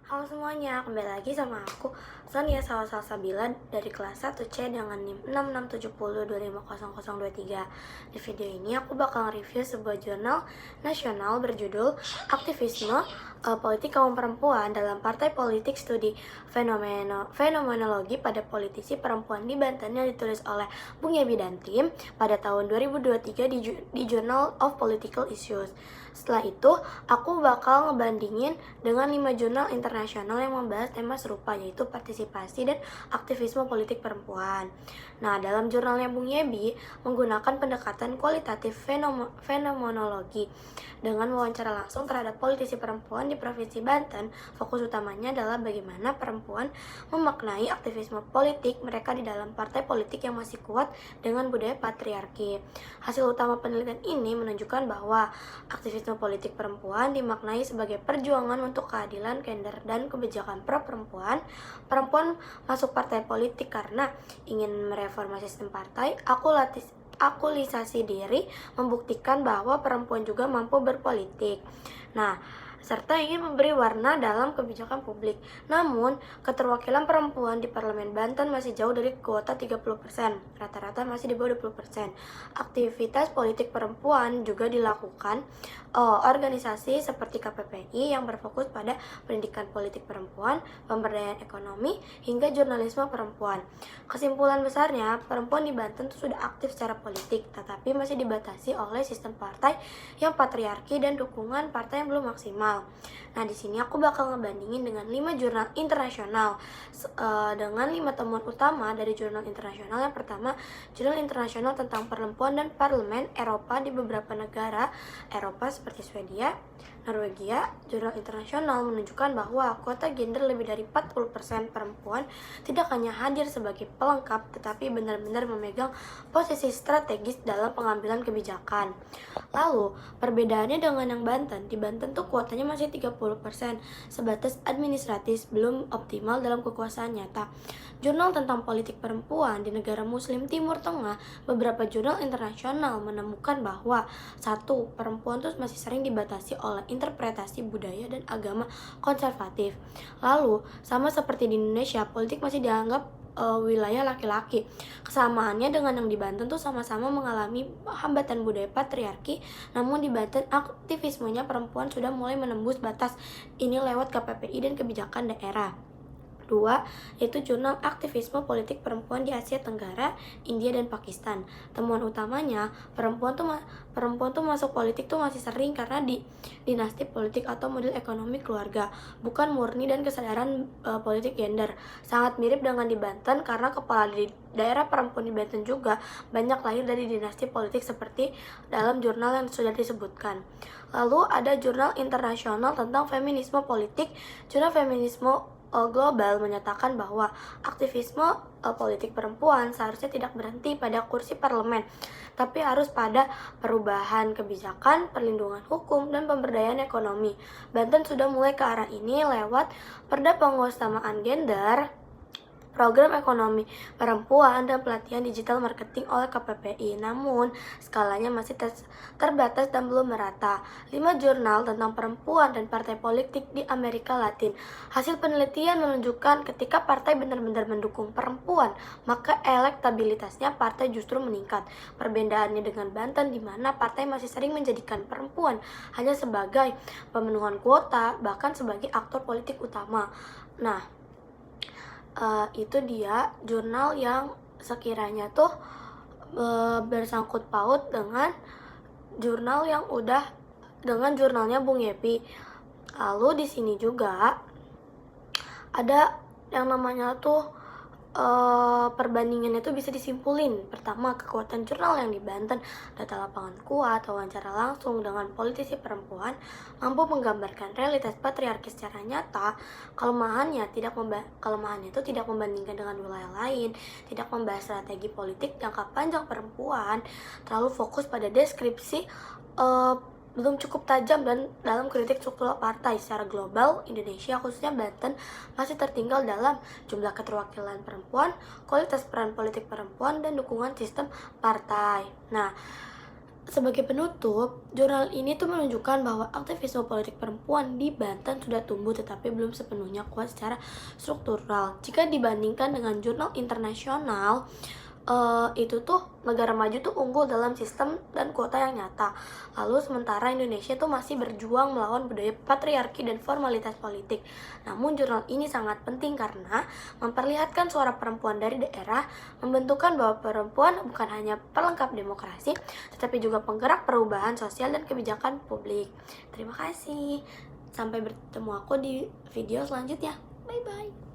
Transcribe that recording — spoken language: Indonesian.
Halo semuanya, kembali lagi sama aku Sonia Salsabila dari kelas 1C dengan NIM 6670250023. Di video ini aku bakal review sebuah jurnal nasional berjudul Aktivisme Politik Kaum Perempuan dalam Partai Politik Studi Fenomenologi pada Politisi Perempuan di Banten yang ditulis oleh Bung Yebi dan tim pada tahun 2023 di Journal of Political Issues. Setelah itu, aku bakal ngebandingin dengan 5 jurnal internasional yang membahas tema serupa, yaitu partisipasi dan aktivisme politik perempuan. Nah, dalam jurnalnya Bung Yebi menggunakan pendekatan kualitatif fenomenologi dengan wawancara langsung terhadap politisi perempuan di Provinsi Banten. Fokus utamanya adalah bagaimana perempuan memaknai aktivisme politik mereka di dalam partai politik yang masih kuat dengan budaya patriarki. Hasil utama penelitian ini menunjukkan bahwa aktivisme politik perempuan dimaknai sebagai perjuangan untuk keadilan gender dan kebijakan pro-perempuan. Perempuan masuk partai politik karena ingin mereformasi sistem partai, akulisasi diri, membuktikan bahwa perempuan juga mampu berpolitik. Nah, serta ingin memberi warna dalam kebijakan publik. Namun, keterwakilan perempuan di Parlemen Banten masih jauh dari kuota 30%, rata-rata masih di bawah 20%. Aktivitas politik perempuan juga dilakukan organisasi seperti KPPI yang berfokus pada pendidikan politik perempuan, pemberdayaan ekonomi, hingga jurnalisme perempuan. Kesimpulan besarnya, perempuan di Banten itu sudah aktif secara politik, tetapi masih dibatasi oleh sistem partai yang patriarki dan dukungan partai yang belum maksimal. Nah, di sini aku bakal ngebandingin dengan 5 jurnal internasional dengan 5 temuan utama dari jurnal internasional. Yang pertama, jurnal internasional tentang perempuan dan parlemen Eropa di beberapa negara Eropa seperti Swedia, Norwegia. Jurnal internasional menunjukkan bahwa kuota gender lebih dari 40% perempuan tidak hanya hadir sebagai pelengkap, tetapi benar-benar memegang posisi strategis dalam pengambilan kebijakan. Lalu, perbedaannya dengan yang Banten, di Banten tuh kuotanya masih 30%, sebatas administratif belum optimal dalam kekuasaan nyata. Jurnal tentang politik perempuan di negara Muslim Timur Tengah, beberapa jurnal internasional menemukan bahwa satu, perempuan tuh masih sering dibatasi oleh interpretasi budaya dan agama konservatif. Lalu, sama seperti di Indonesia, politik masih dianggap wilayah laki-laki. Kesamaannya dengan yang di Banten tuh sama-sama mengalami hambatan budaya patriarki, namun di Banten aktivismenya perempuan sudah mulai menembus batas ini lewat KPPI dan kebijakan daerah. 2, yaitu jurnal aktivisme politik perempuan di Asia Tenggara, India, dan Pakistan. Temuan utamanya, perempuan tuh masuk politik tuh masih sering karena di dinasti politik atau model ekonomi keluarga, bukan murni dan kesadaran politik gender. Sangat mirip dengan di Banten karena kepala di daerah perempuan di Banten juga banyak lahir dari dinasti politik seperti dalam jurnal yang sudah disebutkan. Lalu ada jurnal internasional tentang feminisme politik. Jurnal feminisme global menyatakan bahwa aktivisme politik perempuan seharusnya tidak berhenti pada kursi parlemen, tapi harus pada perubahan kebijakan, perlindungan hukum, dan pemberdayaan ekonomi. Banten sudah mulai ke arah ini lewat Perda Penguasaan Gender, program ekonomi perempuan, dan pelatihan digital marketing oleh KPPI. Namun, skalanya masih terbatas dan belum merata. 5 jurnal tentang perempuan dan partai politik di Amerika Latin. Hasil penelitian menunjukkan ketika partai benar-benar mendukung perempuan, maka elektabilitasnya partai justru meningkat. Perbedaannya dengan Banten, di mana partai masih sering menjadikan perempuan hanya sebagai pemenuhan kuota, bahkan sebagai aktor politik utama. Nah, itu dia jurnal yang sekiranya tuh bersangkut paut dengan jurnalnya Bung Yepi. Lalu di sini juga ada yang namanya tuh perbandingannya itu bisa disimpulin. Pertama, kekuatan jurnal yang di Banten, data lapangan kuat, wawancara langsung dengan politisi perempuan, mampu menggambarkan realitas patriarki secara nyata. Kelemahannya itu tidak membandingkan dengan wilayah lain, tidak membahas strategi politik jangka panjang perempuan, terlalu fokus pada deskripsi belum cukup tajam dan dalam kritik struktural partai. Secara global, Indonesia khususnya Banten masih tertinggal dalam jumlah keterwakilan perempuan, kualitas peran politik perempuan, dan dukungan sistem partai. Nah, Sebagai penutup, jurnal ini tuh menunjukkan bahwa aktivisme politik perempuan di Banten sudah tumbuh tetapi belum sepenuhnya kuat secara struktural. Jika dibandingkan dengan jurnal internasional, itu tuh negara maju tuh unggul dalam sistem dan kuota yang nyata. Lalu sementara Indonesia tuh masih berjuang melawan budaya patriarki dan formalitas politik. Namun jurnal ini sangat penting karena memperlihatkan suara perempuan dari daerah, membentukkan bahwa perempuan bukan hanya pelengkap demokrasi, tetapi juga penggerak perubahan sosial dan kebijakan publik. Terima kasih. Sampai bertemu aku di video selanjutnya. Bye bye.